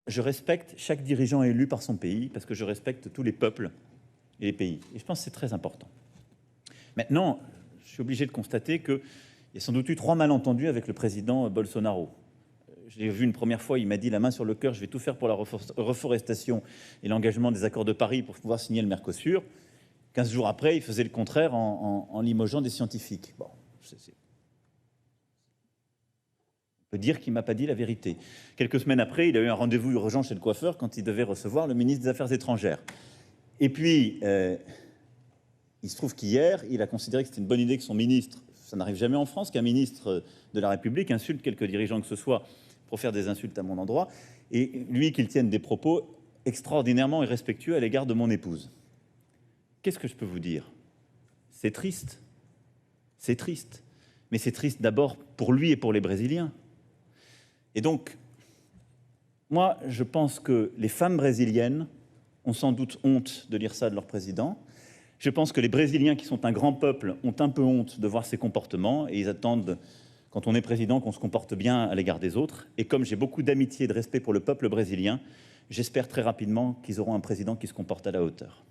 je respecte chaque dirigeant élu par son pays parce que je respecte tous les peuples et les pays. Et je pense que c'est très important. Maintenant, je suis obligé de constater qu'il y a sans doute eu 3 malentendus avec le président Bolsonaro. Je l'ai vu une première fois, il m'a dit la main sur le cœur, je vais tout faire pour la reforestation et l'engagement des accords de Paris pour pouvoir signer le Mercosur. 15 jours après, il faisait le contraire en limogeant des scientifiques. Bon, on peut dire qu'il ne m'a pas dit la vérité. Quelques semaines après, il a eu un rendez-vous urgent chez le coiffeur quand il devait recevoir le ministre des Affaires étrangères. Et puis, il se trouve qu'hier, il a considéré que c'était une bonne idée que son ministre, ça n'arrive jamais en France qu'un ministre de la République insulte quelques dirigeants que ce soit pour faire des insultes à mon endroit, et lui qu'il tienne des propos extraordinairement irrespectueux à l'égard de mon épouse. Qu'est-ce que je peux vous dire? C'est triste. C'est triste. Mais c'est triste d'abord pour lui et pour les Brésiliens. Et donc, moi, je pense que les femmes brésiliennes ont sans doute honte de lire ça de leur président. Je pense que les Brésiliens, qui sont un grand peuple, ont un peu honte de voir ces comportements et ils attendent, quand on est président, qu'on se comporte bien à l'égard des autres. Et comme j'ai beaucoup d'amitié et de respect pour le peuple brésilien, j'espère très rapidement qu'ils auront un président qui se comporte à la hauteur.